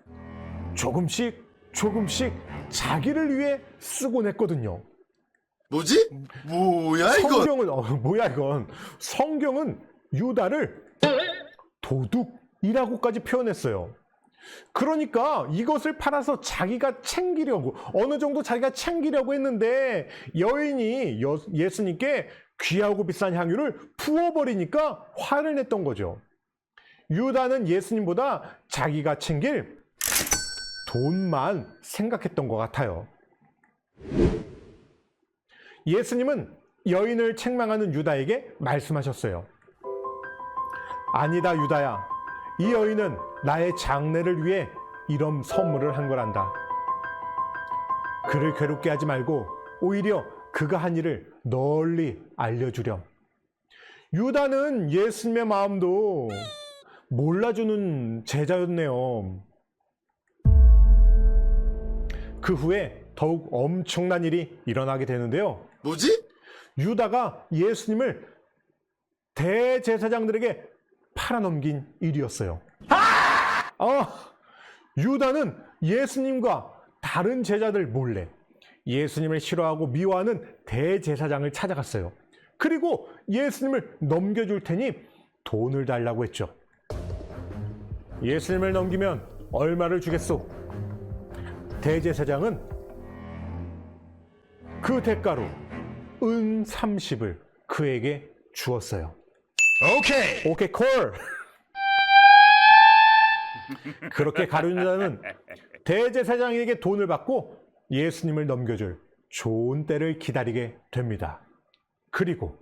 [SPEAKER 1] 조금씩 자기를 위해 쓰곤 했거든요.
[SPEAKER 9] 뭐지? 뭐야 이건?
[SPEAKER 1] 이건? 성경은 유다를 도둑이라고까지 표현했어요. 그러니까 이것을 팔아서 자기가 챙기려고, 어느 정도 자기가 챙기려고 했는데 여인이 예수님께 귀하고 비싼 향유를 부어버리니까 화를 냈던 거죠. 유다는 예수님보다 자기가 챙길 돈만 생각했던 것 같아요. 예수님은 여인을 책망하는 유다에게 말씀하셨어요. 아니다, 유다야. 이 여인은 나의 장례를 위해 이런 선물을 한 거란다. 그를 괴롭게 하지 말고 오히려 그가 한 일을 널리 알려주렴. 유다는 예수님의 마음도 몰라주는 제자였네요. 그 후에 더욱 엄청난 일이 일어나게 되는데요.
[SPEAKER 9] 뭐지?
[SPEAKER 1] 유다가 예수님을 대제사장들에게 팔아넘긴 일이었어요. 유다는 예수님과 다른 제자들 몰래 예수님을 싫어하고 미워하는 대제사장을 찾아갔어요. 그리고 예수님을 넘겨줄 테니 돈을 달라고 했죠. 예수님을 넘기면 얼마를 주겠소? 대제사장은 그 대가로 은 30을 그에게 주었어요. 오케이 콜. 그렇게 가룟 유다는 대제사장에게 돈을 받고 예수님을 넘겨줄 좋은 때를 기다리게 됩니다. 그리고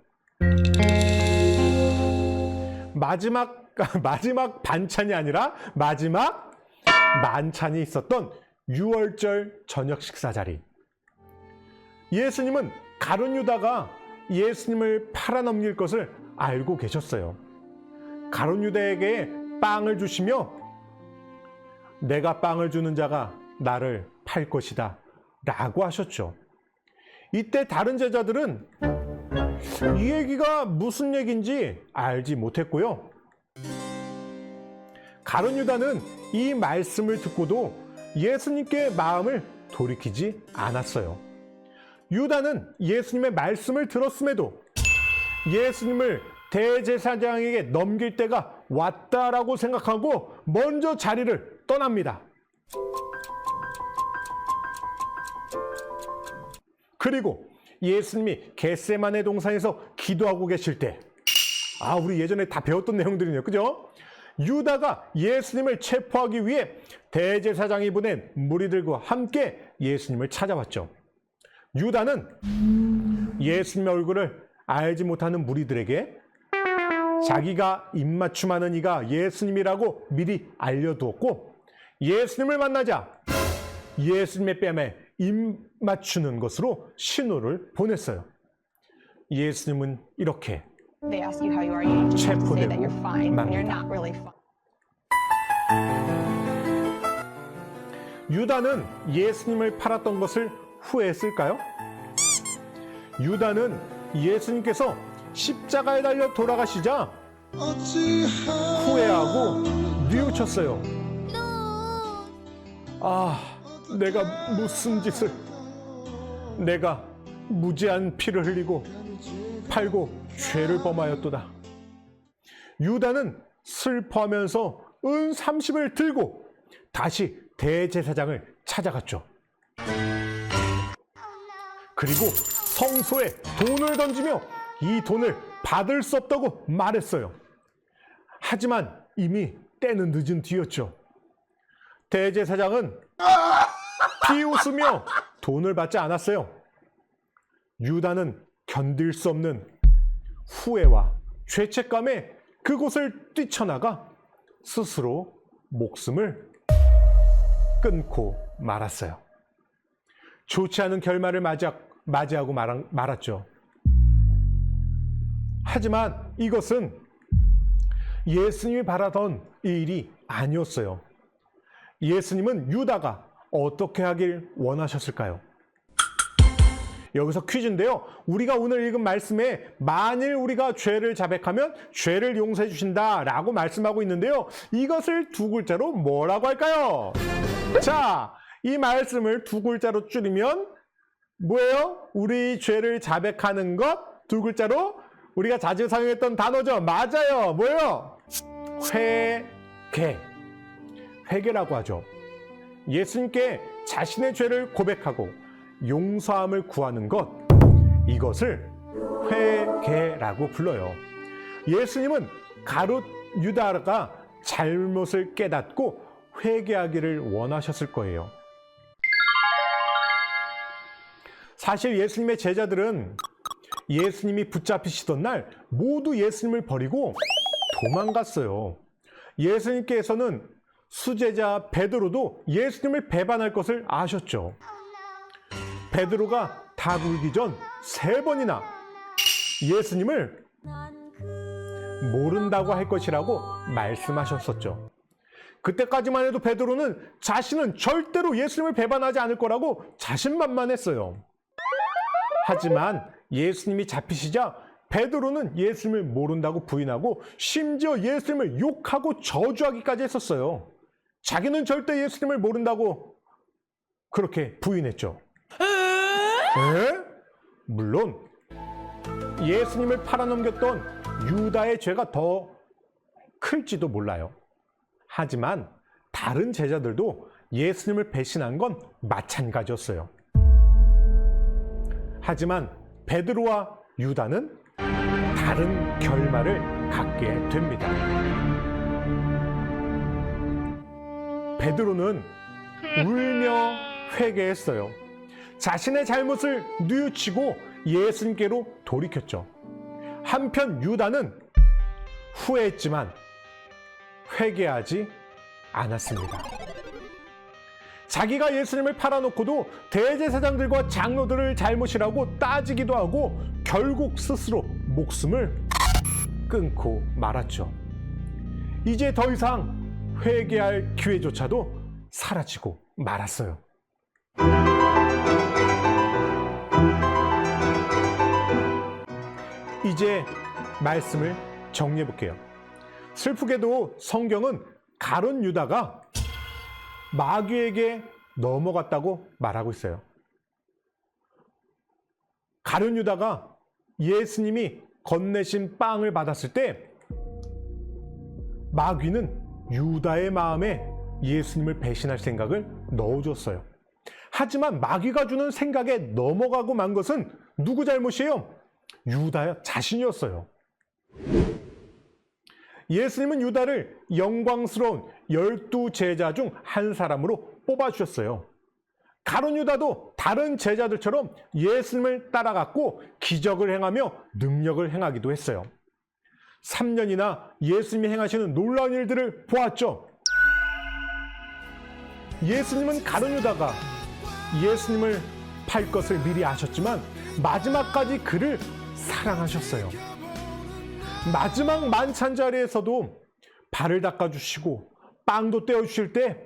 [SPEAKER 1] 마지막 반찬이 아니라 마지막 만찬이 있었던 유월절 저녁 식사 자리. 예수님은 가룟 유다가 예수님을 팔아넘길 것을 알고 계셨어요. 가룟 유다에게 빵을 주시며 내가 빵을 주는 자가 나를 팔 것이다 라고 하셨죠. 이때 다른 제자들은 이 얘기가 무슨 얘기인지 알지 못했고요. 가룟 유다는 이 말씀을 듣고도 예수님께 마음을 돌이키지 않았어요. 유다는 예수님의 말씀을 들었음에도 예수님을 대제사장에게 넘길 때가 왔다라고 생각하고 먼저 자리를 떠납니다. 그리고 예수님이 겟세마네 동산에서 기도하고 계실 때, 우리 예전에 다 배웠던 내용들이네요. 그죠? 유다가 예수님을 체포하기 위해 대제사장이 보낸 무리들과 함께 예수님을 찾아왔죠. 유다는 예수님의 얼굴을 알지 못하는 무리들에게 자기가 입맞춤하는 이가 예수님이라고 미리 알려두었고, 예수님을 만나자 예수님의 뺨에 입맞추는 것으로 신호를 보냈어요. 예수님은 이렇게
[SPEAKER 10] They ask you how you are, you just have to say that you're fine when you're not really fine.
[SPEAKER 1] 유다는 예수님을 팔았던 것을 후회했을까요? 유다는 예수님께서 십자가에 달려 돌아가시자 후회하고 뉘우쳤어요. 내가 무슨 짓을, 내가 무지한 피를 흘리고 팔고 죄를 범하였도다. 유다는 슬퍼하면서 은 30을 들고 다시 대제사장을 찾아갔죠. 그리고 성소에 돈을 던지며 이 돈을 받을 수 없다고 말했어요. 하지만 이미 때는 늦은 뒤였죠. 대제사장은 비웃으며 돈을 받지 않았어요. 유다는 견딜 수 없는 후회와 죄책감에 그곳을 뛰쳐나가 스스로 목숨을 끊고 말았어요. 좋지 않은 결말을 맞이하고 말았죠. 하지만 이것은 예수님이 바라던 일이 아니었어요. 예수님은 유다가 어떻게 하길 원하셨을까요? 여기서 퀴즈인데요. 우리가 오늘 읽은 말씀에 만일 우리가 죄를 자백하면 죄를 용서해 주신다 라고 말씀하고 있는데요. 이것을 두 글자로 뭐라고 할까요? 자, 이 말씀을 두 글자로 줄이면 뭐예요? 우리 죄를 자백하는 것 두 글자로 우리가 자주 사용했던 단어죠. 맞아요. 뭐예요? 회개. 회개라고 하죠. 예수님께 자신의 죄를 고백하고 용서함을 구하는 것, 이것을 회개라고 불러요. 예수님은 가룟 유다가 잘못을 깨닫고 회개하기를 원하셨을 거예요. 사실 예수님의 제자들은 예수님이 붙잡히시던 날 모두 예수님을 버리고 도망갔어요. 예수님께서는 수제자 베드로도 예수님을 배반할 것을 아셨죠. 베드로가 다 울기 전 3번이나 예수님을 모른다고 할 것이라고 말씀하셨었죠. 그때까지만 해도 베드로는 자신은 절대로 예수님을 배반하지 않을 거라고 자신만만했어요. 하지만 예수님이 잡히시자 베드로는 예수님을 모른다고 부인하고 심지어 예수님을 욕하고 저주하기까지 했었어요. 자기는 절대 예수님을 모른다고 그렇게 부인했죠. 물론 예수님을 팔아넘겼던 유다의 죄가 더 클지도 몰라요. 하지만 다른 제자들도 예수님을 배신한 건 마찬가지였어요. 하지만 베드로와 유다는 다른 결말을 갖게 됩니다. 베드로는 울며 회개했어요. 자신의 잘못을 뉘우치고 예수님께로 돌이켰죠. 한편 유다는 후회했지만 회개하지 않았습니다. 자기가 예수님을 팔아놓고도 대제사장들과 장로들을 잘못이라고 따지기도 하고 결국 스스로 목숨을 끊고 말았죠. 이제 더 이상 회개할 기회조차도 사라지고 말았어요. 이제 말씀을 정리해 볼게요. 슬프게도 성경은 가룟 유다가 마귀에게 넘어갔다고 말하고 있어요. 가룟 유다가 예수님이 건네신 빵을 받았을 때 마귀는 유다의 마음에 예수님을 배신할 생각을 넣어줬어요. 하지만 마귀가 주는 생각에 넘어가고 만 것은 누구 잘못이에요? 유다 자신이었어요. 예수님은 유다를 영광스러운 12제자 중 한 사람으로 뽑아주셨어요. 가룟 유다도 다른 제자들처럼 예수님을 따라갔고 기적을 행하며 능력을 행하기도 했어요. 3년이나 예수님이 행하시는 놀라운 일들을 보았죠. 예수님은 가룟 유다가 예수님을 팔 것을 미리 아셨지만 마지막까지 그를 사랑하셨어요. 마지막 만찬 자리에서도 발을 닦아주시고 빵도 떼어주실 때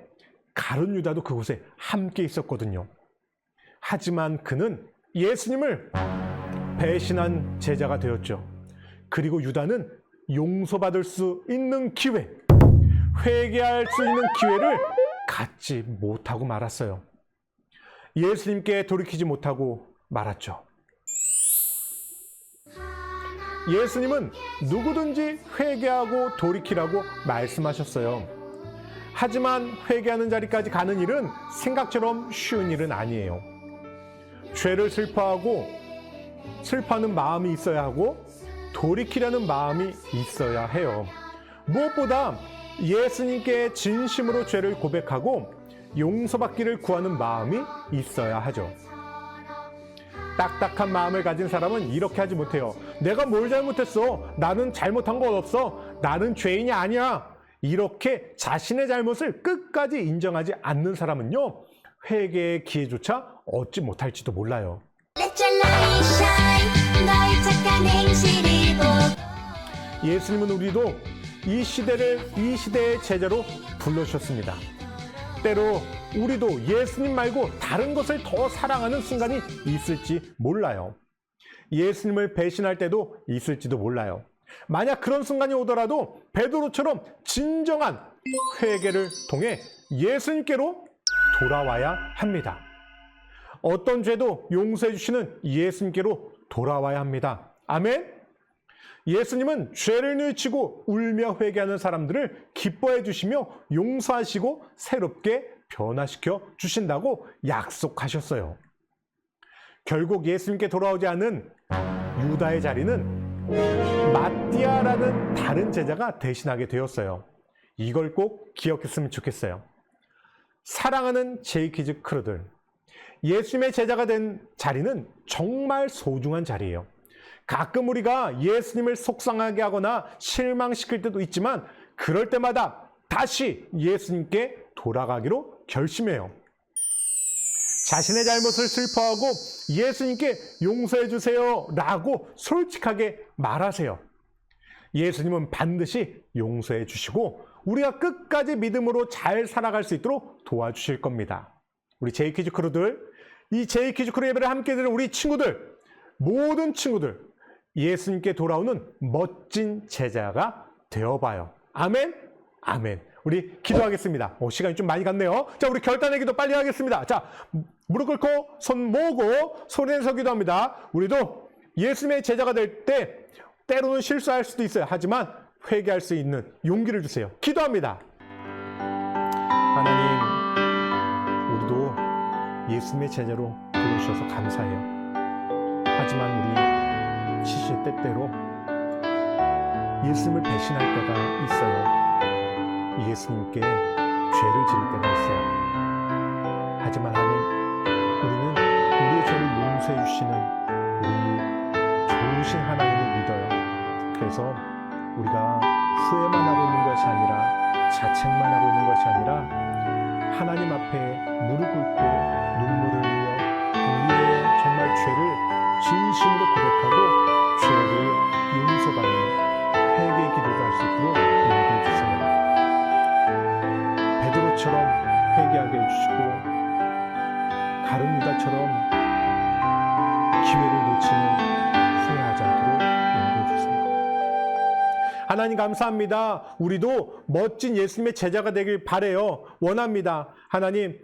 [SPEAKER 1] 가룟 유다도 그곳에 함께 있었거든요. 하지만 그는 예수님을 배신한 제자가 되었죠. 그리고 유다는 용서받을 수 있는 기회, 회개할 수 있는 기회를 갖지 못하고 말았어요. 예수님께 돌이키지 못하고 말았죠. 예수님은 누구든지 회개하고 돌이키라고 말씀하셨어요. 하지만 회개하는 자리까지 가는 일은 생각처럼 쉬운 일은 아니에요. 죄를 슬퍼하는 마음이 있어야 하고 돌이키려는 마음이 있어야 해요. 무엇보다 예수님께 진심으로 죄를 고백하고 용서받기를 구하는 마음이 있어야 하죠. 딱딱한 마음을 가진 사람은 이렇게 하지 못해요. 내가 뭘 잘못했어? 나는 잘못한 건 없어. 나는 죄인이 아니야. 이렇게 자신의 잘못을 끝까지 인정하지 않는 사람은요, 회개의 기회조차 얻지 못할지도 몰라요.
[SPEAKER 2] Let your light shine. 너의 착한 행실을 보고
[SPEAKER 1] 예수님은 우리도 이 시대의 제자로 불러주셨습니다. 때로 우리도 예수님 말고 다른 것을 더 사랑하는 순간이 있을지 몰라요. 예수님을 배신할 때도 있을지도 몰라요. 만약 그런 순간이 오더라도 베드로처럼 진정한 회개를 통해 예수님께로 돌아와야 합니다. 어떤 죄도 용서해 주시는 예수님께로 돌아와야 합니다. 아멘. 예수님은 죄를 뉘우치고 울며 회개하는 사람들을 기뻐해 주시며 용서하시고 새롭게 변화시켜 주신다고 약속하셨어요. 결국 예수님께 돌아오지 않은 유다의 자리는 마띠아라는 다른 제자가 대신하게 되었어요. 이걸 꼭 기억했으면 좋겠어요. 사랑하는 제이키즈 크루들, 예수님의 제자가 된 자리는 정말 소중한 자리예요. 가끔 우리가 예수님을 속상하게 하거나 실망시킬 때도 있지만 그럴 때마다 다시 예수님께 돌아가기로 결심해요. 자신의 잘못을 슬퍼하고 예수님께 용서해 주세요 라고 솔직하게 말하세요. 예수님은 반드시 용서해 주시고 우리가 끝까지 믿음으로 잘 살아갈 수 있도록 도와주실 겁니다. 우리 제이키즈 크루들, 이 제이키즈 크루 예배를 함께 드리는 우리 친구들, 모든 친구들, 예수님께 돌아오는 멋진 제자가 되어봐요. 아멘? 아멘. 우리 기도하겠습니다. 시간이 좀 많이 갔네요. 자, 우리 결단의 기도 빨리 하겠습니다. 자, 무릎 꿇고 손 모으고 소리내서 기도합니다. 우리도 예수님의 제자가 될 때 때로는 실수할 수도 있어요. 하지만 회개할 수 있는 용기를 주세요. 기도합니다. 하나님, 우리도 예수님의 제자로 불러주셔서 감사해요. 하지만 우리 시시의 때때로 예수님을 배신할 때가 있어요. 예수님께 죄를 지을 때가 있어요. 하지만 하나님, 우리는 우리의 죄를 용서해 주시는 우리 좋으신 하나님을 믿어요. 그래서 우리가 후회만 하고 있는 것이 아니라 자책만 하고 있는 것이 아니라 하나님 앞에 무릎 꿇고 눈물을 흘려 우리의 정말 죄를 진심으로 고백하고 죄를 용서받는 회개의 기도를 할 수 있도록 인도해 주세요. 베드로처럼 회개하게 해주시고 가룟 유다처럼 기회를 놓치는 후회하지 않도록 인도해 주세요. 하나님 감사합니다. 우리도 멋진 예수님의 제자가 되길 바라요. 원합니다. 하나님,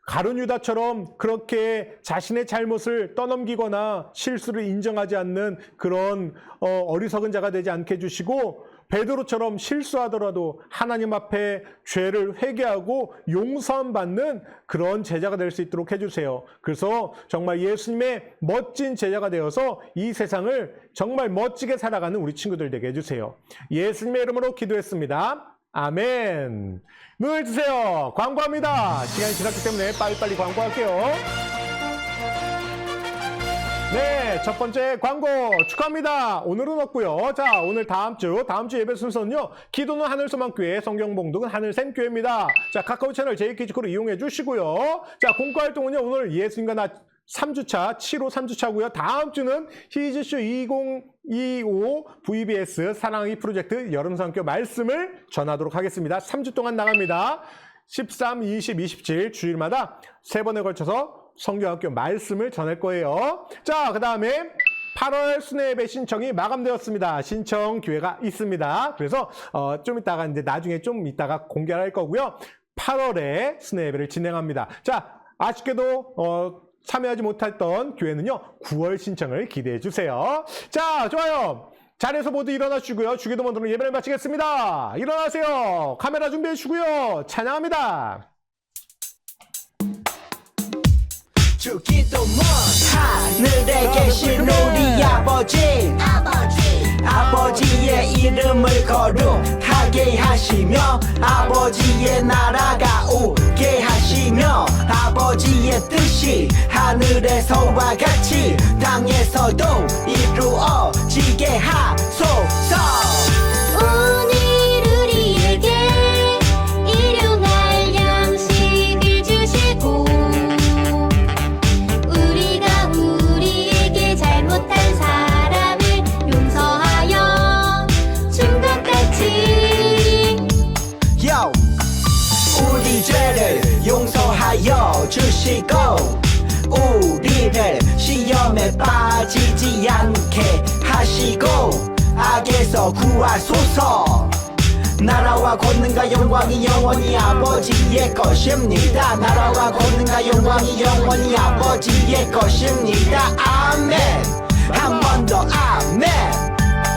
[SPEAKER 1] 가룟 유다처럼 그렇게 자신의 잘못을 떠넘기거나 실수를 인정하지 않는 그런 어리석은 자가 되지 않게 해주시고 베드로처럼 실수하더라도 하나님 앞에 죄를 회개하고 용서함 받는 그런 제자가 될 수 있도록 해주세요. 그래서 정말 예수님의 멋진 제자가 되어서 이 세상을 정말 멋지게 살아가는 우리 친구들 되게 해주세요. 예수님의 이름으로 기도했습니다. 아멘. 눈을 뜨세요. 광고합니다. 시간이 지났기 때문에 빨리빨리 광고할게요. 네, 첫 번째 광고 축하합니다. 오늘은 없고요. 자, 오늘 다음 주 예배 순서는요. 기도는 하늘소망교회, 성경 봉독은 하늘샘교회입니다. 자, 카카오 채널 제이키즈크루 이용해 주시고요. 자, 공과활동은요. 오늘 예수님과 나 3주차, 7호 3주차고요. 다음 주는 히즈쇼 2025 VBS 사랑하기 프로젝트 여름성교 말씀을 전하도록 하겠습니다. 3주 동안 나갑니다. 13, 20, 27 주일마다 3번에 걸쳐서 성경학교 말씀을 전할 거예요. 자, 그 다음에 8월 순회 예배 신청이 마감되었습니다. 신청 기회가 있습니다. 그래서 좀 이따가 이제 나중에 좀 이따가 공개할 거고요. 8월에 순회 예배를 진행합니다. 자, 아쉽게도 참여하지 못했던 교회는요, 9월 신청을 기대해 주세요. 자, 좋아요. 자리에서 모두 일어나시고요. 주기도문으로 예배를 마치겠습니다. 일어나세요. 카메라 준비해 주시고요. 찬양합니다.
[SPEAKER 3] 주기도문 하늘에 계신 우리 아버지 아버지의 이름을 거룩하게 하시며 아버지의 나라가 오게 하시며 아버지의 뜻이 하늘에서와 같이 땅에서도 이루어지게 하소서.
[SPEAKER 2] 오늘 우리에게 일용할 양식을 주시고 우리가 우리에게 잘못한 사람을 용서하여 준 것 같이
[SPEAKER 3] Yo, 우리 죄를 용서하여 주시고 우리를 시험에 빠지지 않게 하시고 악에서 구하소서. 나라와 권능과 영광이 영원히 아버지의 것입니다. 나라와 권능과 영광이 영원히 아버지의 것입니다. 아멘. 한 번 더 아멘.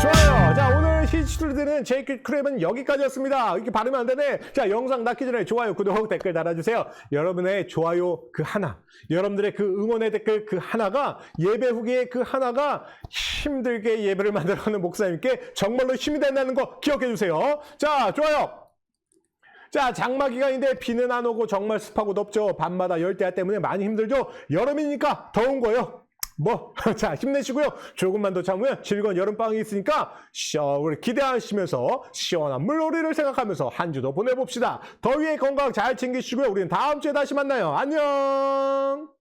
[SPEAKER 1] 좋아요. 자, 오늘 시청자들은 제이크 크랩은 여기까지였습니다. 이렇게 발음이 안 되네. 자, 영상 닫기 전에 좋아요, 구독, 댓글 달아주세요. 여러분의 좋아요 그 하나, 여러분들의 그 응원의 댓글 그 하나가 예배 후기의 그 하나가 힘들게 예배를 만들어가는 목사님께 정말로 힘이 된다는 거 기억해 주세요. 자, 좋아요. 자, 장마 기간인데 비는 안 오고 정말 습하고 덥죠. 밤마다 열대야 때문에 많이 힘들죠. 여름이니까 더운 거예요. 자, 힘내시고요. 조금만 더 참으면 즐거운 여름방학이 있으니까 우리 기대하시면서 시원한 물놀이를 생각하면서 한 주도 보내봅시다. 더위에 건강 잘 챙기시고요. 우리는 다음 주에 다시 만나요. 안녕.